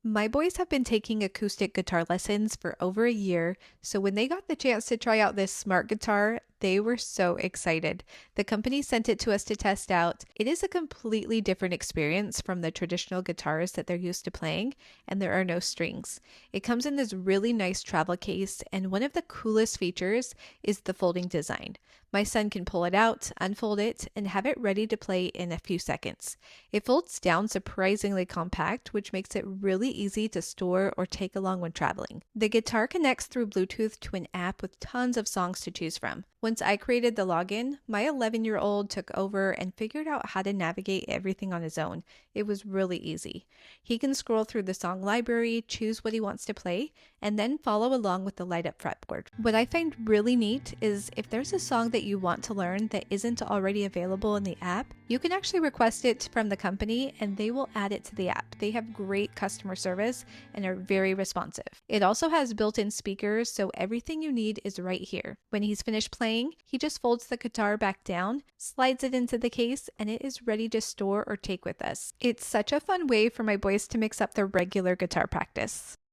My boys have been taking acoustic guitar lessons for over a year, so when they got the chance to try out this smart guitar, they were so excited. The company sent it to us to test out. It is a completely different experience from the traditional guitars that they're used to playing, and there are no strings. It comes in this really nice travel case, and one of the coolest features is the folding design. My son can pull it out, unfold it, and have it ready to play in a few seconds. It folds down surprisingly compact, which makes it really easy to store or take along when traveling. The guitar connects through Bluetooth to an app with tons of songs to choose from. Once I created the login, my 11-year-old took over and figured out how to navigate everything on his own. It was really easy. He can scroll through the song library, choose what he wants to play, and then follow along with the light up fretboard. What I find really neat is if there's a song that you want to learn that isn't already available in the app, you can actually request it from the company and they will add it to the app. They have great customer service and are very responsive. It also has built-in speakers, so everything you need is right here. When he's finished playing, he just folds the guitar back down, slides it into the case, and it is ready to store or take with us. It's such a fun way for my boys to mix up their regular guitar practice.